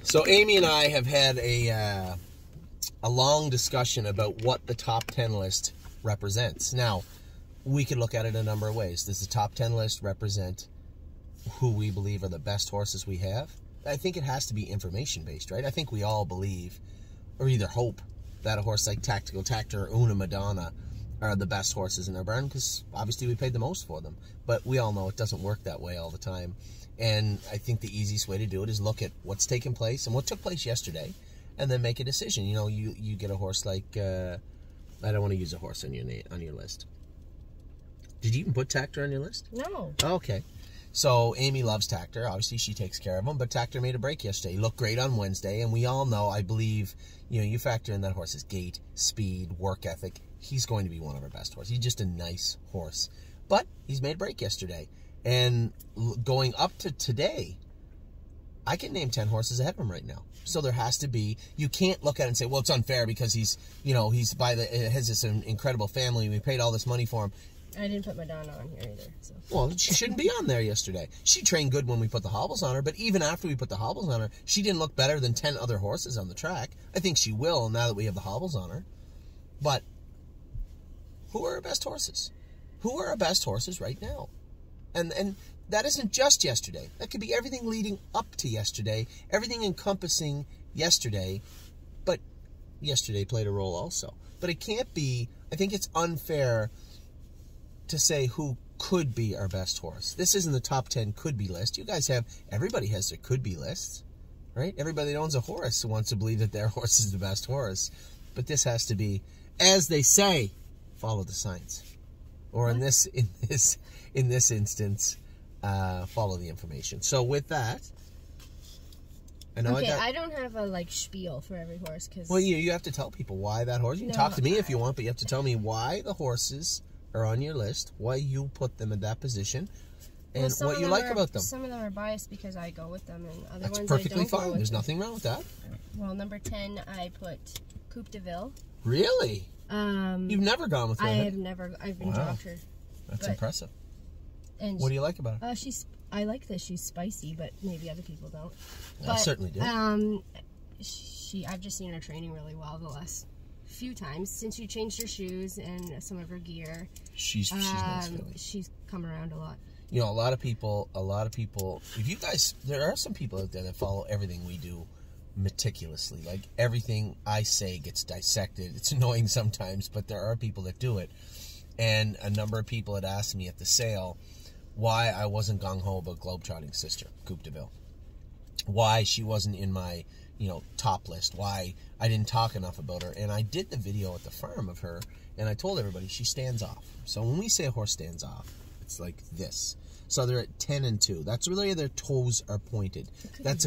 So Amy and I have had a long discussion about what the top 10 list represents. Now, we could look at it a number of ways. Does the top 10 list represent who we believe are the best horses we have? I think it has to be information-based, right? I think we all believe, or either hope, that a horse like Tactical Tactor or Una Madonna are the best horses in our barn, because obviously we paid the most for them. But we all know it doesn't work that way all the time. And I think the easiest way to do it is look at what's taken place and what took place yesterday, and then make a decision. You know, you get a horse like, I don't want to use a horse on your list. Did you even put Tactor on your list? No. Okay. So Amy loves Tactor. Obviously, she takes care of him. But Tactor made a break yesterday. He looked great on Wednesday. And we all know, I believe, you know, you factor in that horse's gait, speed, work ethic. He's going to be one of our best horses. He's just a nice horse. But he's made a break yesterday. And going up to today, I can name 10 horses ahead of him right now. So there has to be, you can't look at it and say, well, it's unfair because he's, you know, he's has this incredible family. We paid all this money for him. I didn't put Madonna on here either. So. Well, she shouldn't be on there yesterday. She trained good when we put the hobbles on her, but even after we put the hobbles on her, she didn't look better than 10 other horses on the track. I think she will now that we have the hobbles on her. But who are our best horses? Who are our best horses right now? And that isn't just yesterday. That could be everything leading up to yesterday, everything encompassing yesterday, but yesterday played a role also. But it can't be, I think it's unfair to say who could be our best horse. This isn't the top 10 could-be list. You guys have, everybody has their could-be lists, right? Everybody that owns a horse wants to believe that their horse is the best horse. But this has to be, as they say, follow the science. Or in this instance, follow the information. So with that, I know I don't have a spiel for every horse, because well, you have to tell people why that horse. You can talk to me if you want, but you have to tell me why the horses are on your list, why you put them in that position, and what you like about them. Some of them are biased because I go with them, and other That's ones perfectly I don't fine. go with. There's nothing wrong with that. Well, number 10, I put Coupe de Ville. Really? You've never gone with her? I've been dropped her. That's impressive. And what do you like about her? I like that she's spicy, but maybe other people don't. I certainly do. I've just seen her training really well the last few times since she changed her shoes and some of her gear. She's nice, really. She's come around a lot. You know, a lot of people, if you guys, there are some people out there that follow everything we do meticulously. Like, everything I say gets dissected. It's annoying sometimes, but there are people that do it. And a number of people had asked me at the sale why I wasn't gung-ho about Globetrotting's sister, Coupe de Ville. Why she wasn't in my, top list. Why I didn't talk enough about her. And I did the video at the farm of her, and I told everybody she stands off. So when we say a horse stands off, it's like this. So they're at 10 and 2. That's really their toes are pointed. That's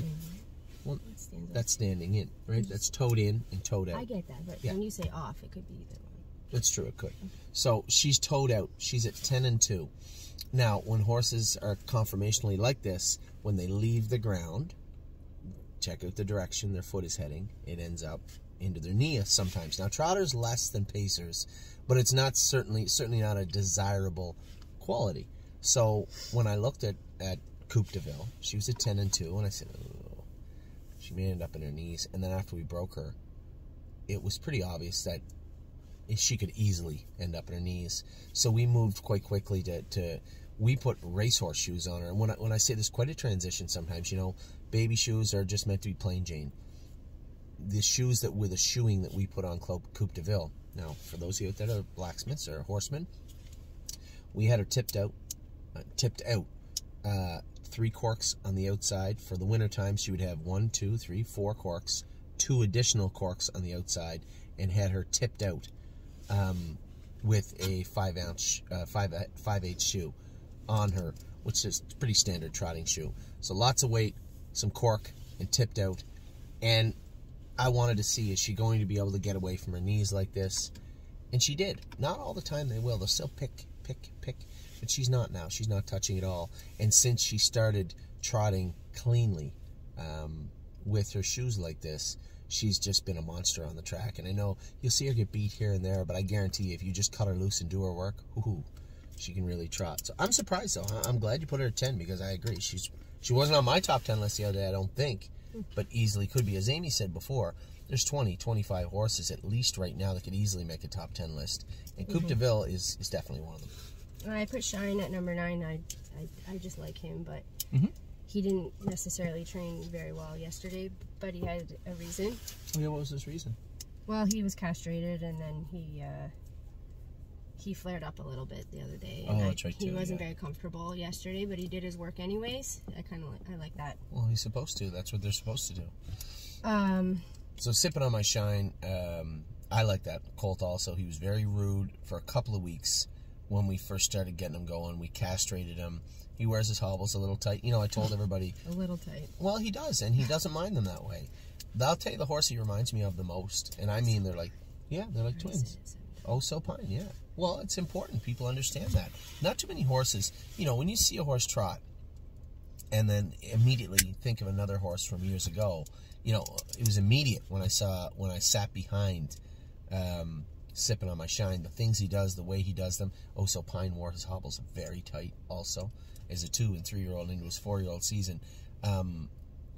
that's standing in, right? That's toed in and toed out. I get that, but when you say off, it could be either one. That's true, it could. So she's toed out. She's at 10 and 2. Now, when horses are conformationally like this, when they leave the ground, check out the direction their foot is heading. It ends up into their knee sometimes. Now, trotters less than pacers, but it's not certainly not a desirable quality. So when I looked at Coupe de Ville, she was at 10 and 2, and I said, oh, she may end up in her knees. And then after we broke her, it was pretty obvious that she could easily end up in her knees. So we moved quite quickly we put racehorse shoes on her. And when I say there's quite a transition sometimes, baby shoes are just meant to be plain Jane. The shoes with the shoeing that we put on Coupe de Ville. Now, for those of you out there that are blacksmiths or horsemen, we had her tipped out 3 corks on the outside. For the winter time, she would have 1, 2, 3, 4 corks, 2 additional corks on the outside, and had her tipped out with a 5/8 shoe on her, which is a pretty standard trotting shoe. So lots of weight, some cork, and tipped out. And I wanted to see, is she going to be able to get away from her knees like this? And she did. Not all the time they will. They'll still pick. But she's not now. She's not touching at all. And since she started trotting cleanly with her shoes like this, she's just been a monster on the track. And I know you'll see her get beat here and there, but I guarantee you, if you just cut her loose and do her work, she can really trot. So I'm surprised, though. I'm glad you put her at 10, because I agree. She wasn't on my top 10 list the other day, I don't think. but easily could be. As Amy said before, there's 20, 25 horses at least right now that could easily make a top 10 list. And Coupe de Ville is definitely one of them. I put Shine at number 9. I just like him, but he didn't necessarily train very well yesterday, but he had a reason. Oh, yeah, what was his reason? Well, he was castrated, and then he flared up a little bit the other day. Oh, that's right, He too, wasn't very comfortable yesterday, but he did his work anyways. I like that. Well, he's supposed to. That's what they're supposed to do. So Sipping on My Shine, I like that colt also. He was very rude for a couple of weeks when we first started getting him going. We castrated him. He wears his hobbles a little tight. You know, I told everybody. A little tight. Well, he does, and he doesn't mind them that way. I'll tell you the horse he reminds me of the most, and I mean they're like twins. Oh, so Pine, yeah. Well, it's important. People understand that. Not too many horses, you know, when you see a horse trot and then immediately think of another horse from years ago, you know, it was immediate when I sat behind Sipping on My Shine, the things he does, the way he does them. Oh, so Pine wore his hobbles very tight also as a 2- and 3-year-old into his 4-year-old season.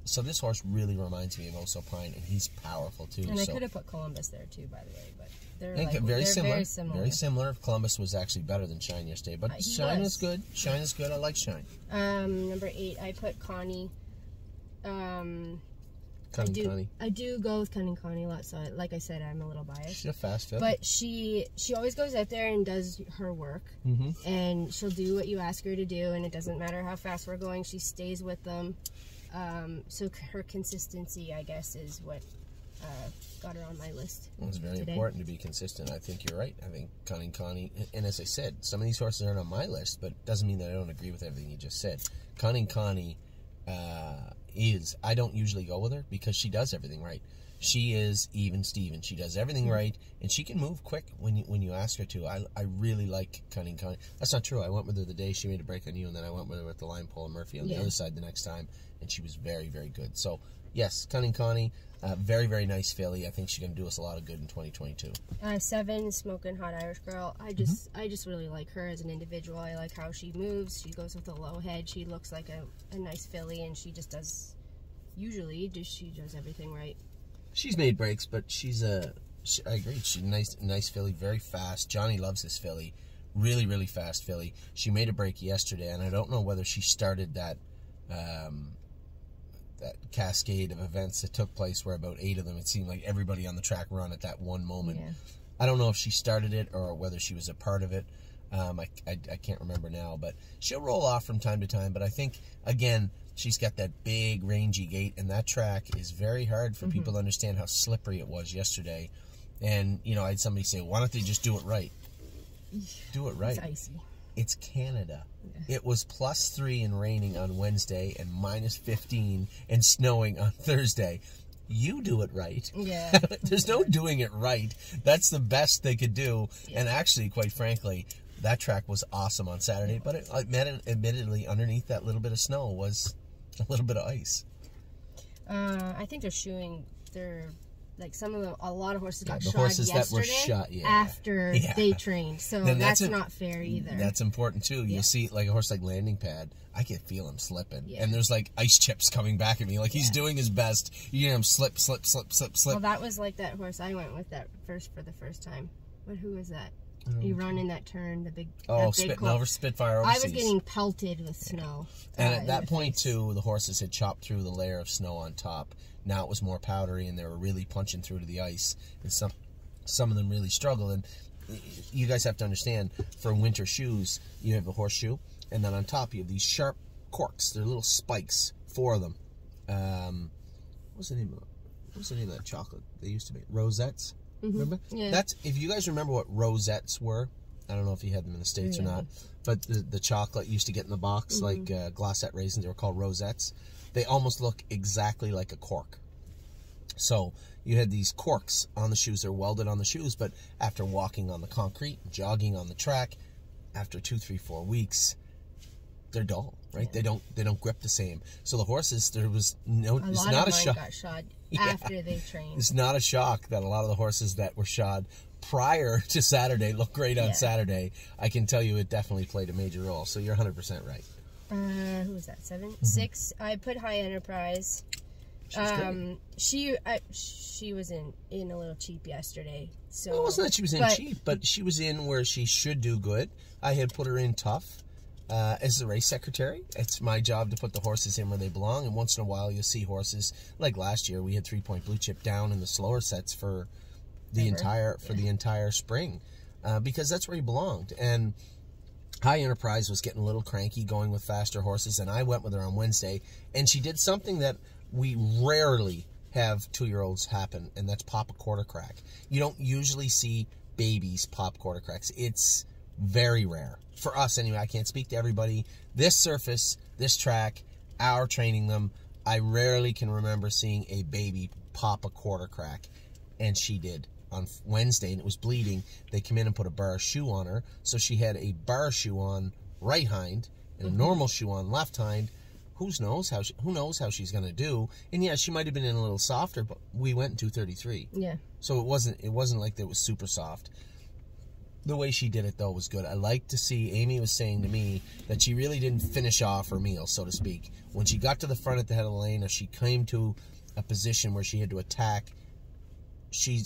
So this horse really reminds me of Oso Pine, and he's powerful too. And I could have put Columbus there too, by the way, but they're very similar. Very similar. Columbus was actually better than Shine yesterday, but Shine is good. Shine is good. I like Shine. Number 8, I put Connie. Connie. I do go with Connie a lot, so like I said, I'm a little biased. She's a fast filly. But she always goes out there and does her work, and she'll do what you ask her to do, and it doesn't matter how fast we're going, she stays with them. So her consistency, I guess, is what got her on my list. Well, it's very important to be consistent. I think you're right. I think Connie, and as I said, some of these horses aren't on my list, but it doesn't mean that I don't agree with everything you just said. Connie I don't usually go with her because she does everything right. She is even Steven. She does everything right, and she can move quick when you ask her to. I really like Connie. That's not true. I went with her the day she made a break on you, and then I went with her at the line pole and Murphy on the other side the next time, and she was very, very good. So, yes, Connie, very, very nice filly. I think she's going to do us a lot of good in 2022. 7, Smoking Hot Irish Girl. I just really like her as an individual. I like how she moves. She goes with a low head. She looks like a nice filly, and she just does, she does everything right. She's made breaks, but I agree. She's a nice filly, very fast. Johnny loves this filly. Really, really fast filly. She made a break yesterday, and I don't know whether she started that cascade of events that took place where about 8 of them, it seemed like everybody on the track run at that one moment. Yeah. I don't know if she started it or whether she was a part of it. I can't remember now, but she'll roll off from time to time. But I think, again, she's got that big, rangy gait, and that track is very hard for people to understand how slippery it was yesterday. And, you know, I had somebody say, why don't they just do it right? Do it right. It's icy. It's Canada. Yeah. It was +3 and raining on Wednesday and -15 and snowing on Thursday. You do it right. Yeah. There's no doing it right. That's the best they could do. Yeah. And actually, quite frankly, that track was awesome on Saturday, but admittedly, underneath that little bit of snow was a little bit of ice. I think they're like a lot of horses got shod horses yesterday that were shot, after they trained, so that's not fair either. That's important too. You see, like a horse like Landing Pad, I can feel him slipping, and there's like ice chips coming back at me, like he's doing his best. You hear him slip. Well, that was like that horse I went with for the first time. Who was that? You run in that turn, the big. Oh, Spitfire Overseas. I was getting pelted with snow. And at that point too, the horses had chopped through the layer of snow on top. Now it was more powdery, and they were really punching through to the ice. And some of them really struggled. And you guys have to understand, for winter shoes, you have a horseshoe, and then on top you have these sharp corks. They're little spikes, 4 of them. What's the name of that chocolate they used to make? Rosettes. Remember? Yeah. That's, if you guys remember what rosettes were, I don't know if you had them in the States or not, but the chocolate used to get in the box, like Glossette raisins, they were called rosettes. They almost look exactly like a cork. So you had these corks on the shoes, they're welded on the shoes, but after walking on the concrete, jogging on the track, after 2, 3, 4 weeks, they're dull, right? Yeah. They don't grip the same. So the horses, there was no, it's not a shock. Got shod after they trained. It's not a shock that a lot of the horses that were shod prior to Saturday look great on Saturday. I can tell you it definitely played a major role. So you're 100% right. Who was that? 7? 6. I put High Enterprise. She was in a little cheap yesterday. So well, it wasn't that she was in cheap, but she was in where she should do good. I had put her in tough. As the race secretary, it's my job to put the horses in where they belong. And once in a while, you'll see horses like last year. We had 3 Point Blue Chip down in the slower sets for the entire spring because that's where he belonged. And High Enterprise was getting a little cranky going with faster horses, and I went with her on Wednesday, and she did something that we rarely have 2-year-olds happen, and that's pop a quarter crack. You don't usually see babies pop quarter cracks. It's very rare. For us, anyway. I can't speak to everybody. This surface, this track, our training them, I rarely can remember seeing a baby pop a quarter crack, and she did. On Wednesday, and it was bleeding. They come in and put a bar shoe on her, so she had a bar shoe on right hind and a normal shoe on left hind. Who knows how she's going to do? And yeah, she might have been in a little softer, but we went in 233. Yeah. So it wasn't like it was super soft. The way she did it though was good. I like to see. Amy was saying to me that she really didn't finish off her meal, so to speak. When she got to the front at the head of the lane, or she came to a position where she had to attack, she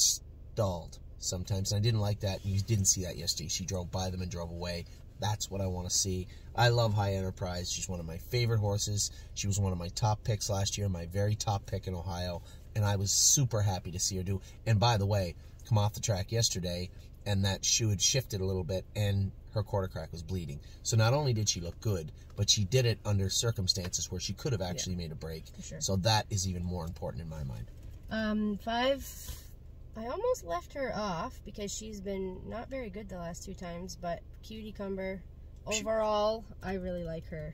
stalled sometimes, and I didn't like that. You didn't see that yesterday. She drove by them and drove away. That's what I want to see. I love High Enterprise. She's one of my favorite horses. She was one of my top picks last year, my very top pick in Ohio, and I was super happy to see her do. And by the way, come off the track yesterday, and that shoe had shifted a little bit, and her quarter crack was bleeding. So not only did she look good, but she did it under circumstances where she could have actually made a break. Sure. So that is even more important in my mind. 5... I almost left her off because she's been not very good the last 2 times, but Cutie Cumber, overall, I really like her.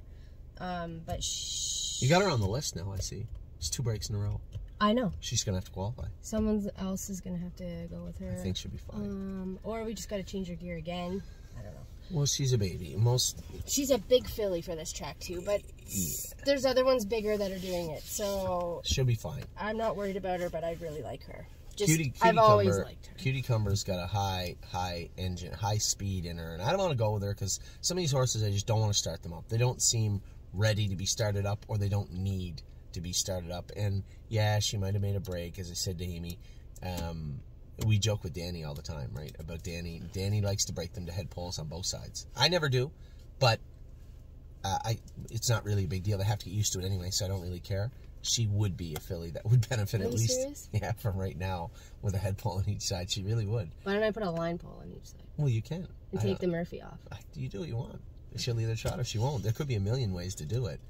But you got her on the list now, I see. It's 2 breaks in a row. I know. She's going to have to qualify. Someone else is going to have to go with her. I think she'll be fine. Or we just got to change her gear again. I don't know. Well, she's a baby. She's a big filly for this track, too, but there's other ones bigger that are doing it, so... She'll be fine. I'm not worried about her, but I really like her. I've always liked her. Cutie Cumber's got a high engine, high speed in her, and I don't want to go with her because some of these horses, I just don't want to start them up. They don't seem ready to be started up, or they don't need to be started up. And yeah, she might have made a break, as I said to Amy. We joke with Danny all the time, right? About Danny. Danny likes to break them to head poles on both sides. I never do, but it's not really a big deal. They have to get used to it anyway, so I don't really care. She would be a filly that would benefit at least. Serious? Yeah, from right now with a head pole on each side. She really would. Why don't I put a line pole on each side? Well, you can. And take the Murphy off. You do what you want. She'll either trot or she won't. There could be a million ways to do it.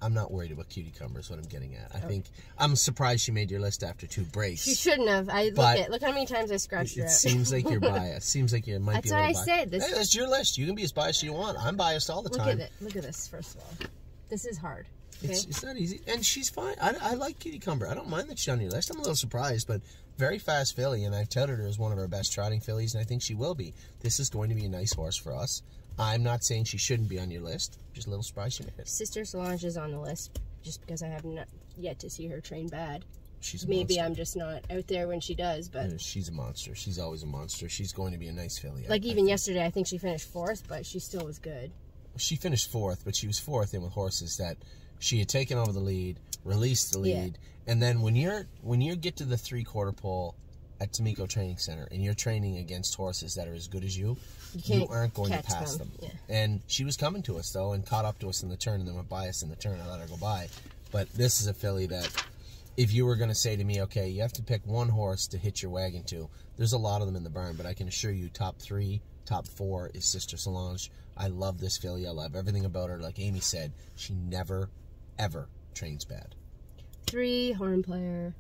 I'm not worried about Cutie Cumber is what I'm getting at. I think I'm surprised she made your list after 2 breaks. She shouldn't have. Look how many times I scratched her out. It seems like you're biased. Seems like you might be a little biased. That's what I said. Hey, that's your list. You can be as biased as you want. I'm biased all the time. Look at this, first of all. This is hard. Okay? It's not easy. And she's fine. I like Cutie Cumber. I don't mind that she's on your list. I'm a little surprised, but very fast filly, and I've touted her as one of our best trotting fillies, and I think she will be. This is going to be a nice horse for us. I'm not saying she shouldn't be on your list. Just a little surprised she made it. Sister Solange is on the list just because I have not yet to see her train bad. She's a Maybe monster. I'm just not out there when she does, but... She's a monster. She's always a monster. She's going to be a nice filly. Like even yesterday, I think she finished 4th, but she still was good. She finished 4th, but she was 4th in with horses that she had taken over the lead, released the lead, and then when you get to the 3/4 pole at Tamiko Training Center and you're training against horses that are as good as you aren't going to pass them. Yeah. And she was coming to us though and caught up to us in the turn and then went by us in the turn. I let her go by. But this is a filly that if you were going to say to me, okay, you have to pick one horse to hitch your wagon to, there's a lot of them in the barn, but I can assure you top 3, top 4 is Sister Solange. I love this filly. I love everything about her. Like Amy said, she never, ever trains bad. 3, Horn Player.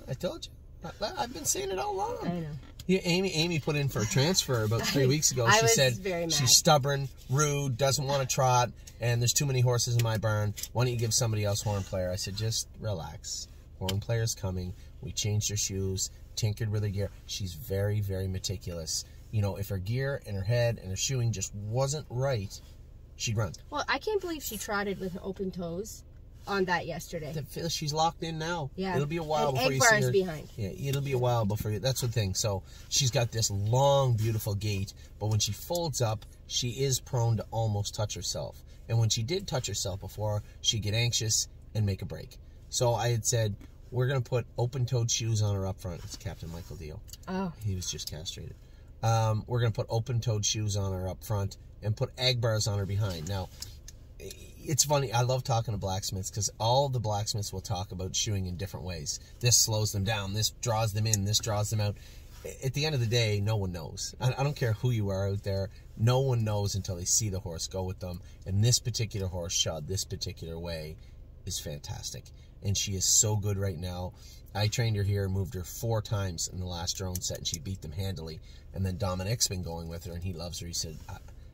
I told you. I've been saying it all along. I know. Yeah, Amy put in for a transfer about 3 weeks ago. She said very mad. She's stubborn, rude, doesn't want to trot, and there's too many horses in my barn. Why don't you give somebody else Horn Player? I said, just relax. Horn Player's coming. We changed her shoes, tinkered with her gear. She's very, very meticulous. You know, if her gear and her head and her shoeing just wasn't right, she'd run. Well, I can't believe she trotted with open toes on that yesterday. She's locked in now. Yeah. It'll be a while before you see her. Behind. Yeah, it'll be a while before you. That's the thing. So she's got this long, beautiful gait, but when she folds up, she is prone to almost touch herself. And when she did touch herself before, she'd get anxious and make a break. So I had said, we're going to put open-toed shoes on her up front. It's Captain Michael Dio. Oh. He was just castrated. We're going to put open-toed shoes on her up front and put ag bars on her behind. Now, it's funny. I love talking to blacksmiths because all the blacksmiths will talk about shoeing in different ways. This slows them down. This draws them in. This draws them out. At the end of the day, no one knows. I don't care who you are out there. No one knows until they see the horse go with them. And this particular horse shod this particular way is fantastic. And she is so good right now. I trained her here, moved her 4 times in the last drone set, and she beat them handily. And then Dominic's been going with her, and he loves her. He said,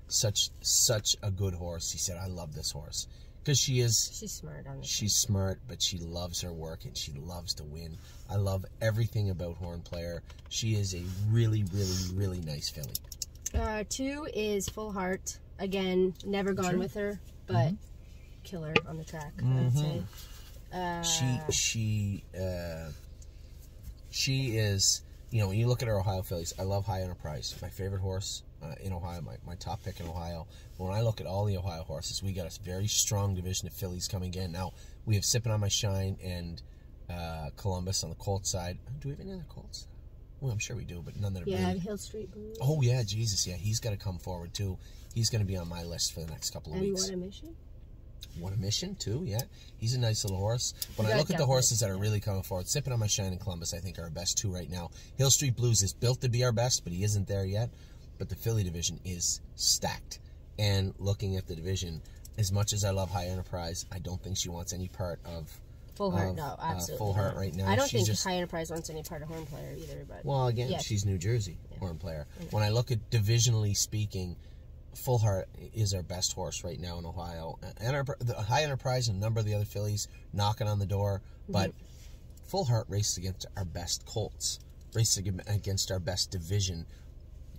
such a good horse. He said, I love this horse. Because she's smart on it. She's smart, but she loves her work, and she loves to win. I love everything about Horn Player. She is a really, really, really nice filly. 2 is Full Heart. Again, never gone with her, but killer on the track, I would say. She is, you know, when you look at our Ohio fillies, I love High Enterprise. My favorite horse in Ohio, my top pick in Ohio. But when I look at all the Ohio horses, we got a very strong division of fillies coming in. Now, we have Sippin' on My Shine and Columbus on the Colt side. Do we have any other Colts? Well, I'm sure we do, but none that are yeah, big. Hill Street Blues. Oh, yeah, Jesus, yeah. He's got to come forward, too. He's going to be on my list for the next couple of weeks. And What a Mission? What a Mission, too, yeah. He's a nice little horse. When I look at the horses that are really coming forward, Sippin' on My Shine and Columbus, I think, are our best 2 right now. Hill Street Blues is built to be our best, but he isn't there yet. But the filly division is stacked. And looking at the division, as much as I love High Enterprise, I don't think she wants any part of Full Heart. No, absolutely Full Heart right now. I don't think High Enterprise wants any part of Horn Player either. But well, again, yeah, she's New Jersey Horn Player. When I look at divisionally speaking, Full Heart is our best horse right now in Ohio. The High Enterprise and a number of the other fillies knocking on the door, but Full Heart races against our best colts, races against our best division.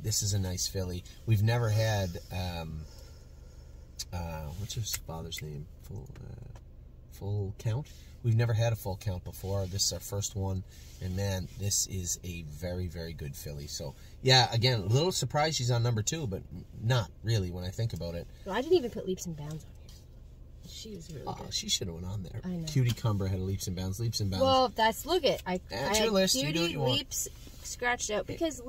This is a nice filly. We've never had, what's his father's name? Full Count? We've never had a Full Count before. This is our first one. And, man, this is a very, very good filly. So, yeah, again, a little surprised she's on number 2, but not really when I think about it. Well, I didn't even put Leaps and Bounds on here. She was really good. She should have went on there. I know. Cutie Cumber had a Leaps and Bounds. Leaps and Bounds. Well, that's That's your list. Cutie, You do what you want. Leaps scratched out because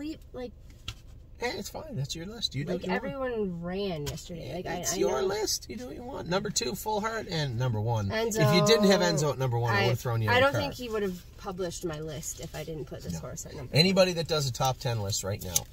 Hey, it's fine. That's your list. You do what you everyone ran yesterday. It's your list. You do what you want. Number 2, Full Heart, and number 1. Enzo, if you didn't have Enzo at number 1, I would have thrown you in the car. I don't think he would have published my list if I didn't put this horse at number 1. Anybody that does a top 10 list right now,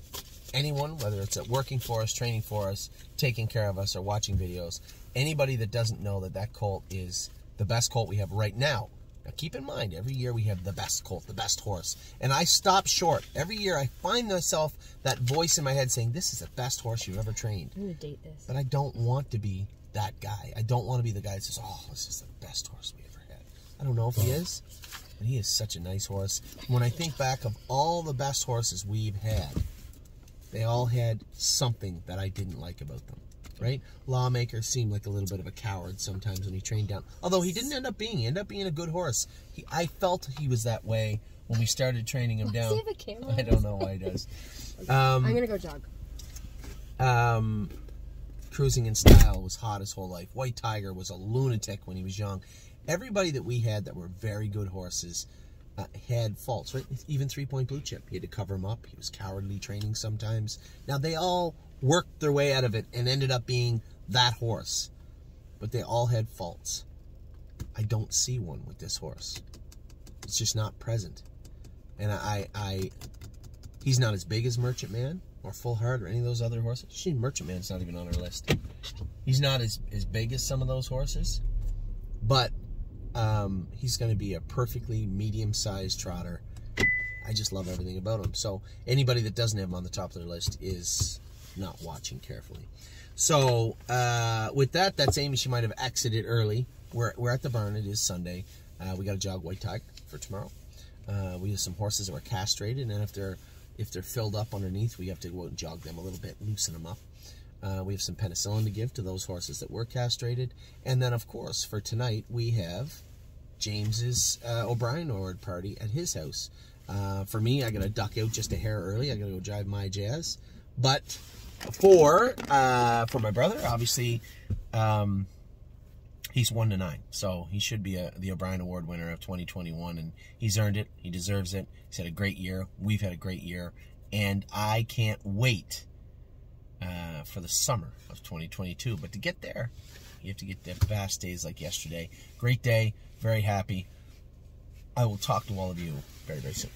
anyone, whether it's working for us, training for us, taking care of us, or watching videos, anybody that doesn't know that colt is the best colt we have right now. Now, keep in mind, every year we have the best colt, the best horse. And I stop short. Every year I find myself, that voice in my head saying, this is the best horse you've ever trained. I'm going to date this. But I don't want to be that guy. I don't want to be the guy that says, oh, this is the best horse we ever had. I don't know if he is, but he is such a nice horse. When I think back of all the best horses we've had, they all had something that I didn't like about them. Right? Lawmaker seemed like a little bit of a coward sometimes when he trained down. Although he didn't end up being. He ended up being a good horse. I felt he was that way when we started training him down. Does he have a camera? I don't know why he does. I'm going to go jog. Cruising in Style was hot his whole life. White Tiger was a lunatic when he was young. Everybody that we had that were very good horses had faults, right? Even 3 Point Blue Chip. He had to cover him up. He was cowardly training sometimes. Now, they all worked their way out of it and ended up being that horse. But they all had faults. I don't see one with this horse. It's just not present. And he's not as big as Merchant Man or Full Heart or any of those other horses. Actually, Merchant Man's not even on our list. He's not as big as some of those horses. But he's going to be a perfectly medium-sized trotter. I just love everything about him. So anybody that doesn't have him on the top of their list is not watching carefully. So with that, that's Amy. She might have exited early. We're at the barn. It is Sunday. We got to jog White Tiger for tomorrow. We have some horses that were castrated, and if they're filled up underneath, we have to go out and jog them a little bit, loosen them up. We have some penicillin to give to those horses that were castrated. And then, of course, for tonight, we have James's O'Brien Award party at his house. For me, I got to duck out just a hair early. I got to go drive my Jazz. But for my brother, obviously, He's 1-9, so he should be the O'Brien Award winner of 2021, and he's earned it. He deserves it. He's had a great year. We've had a great year, and I can't wait for the summer of 2022. But to get there, you have to get there fast days like yesterday. Great day. Very happy. I will talk to all of you very, very soon.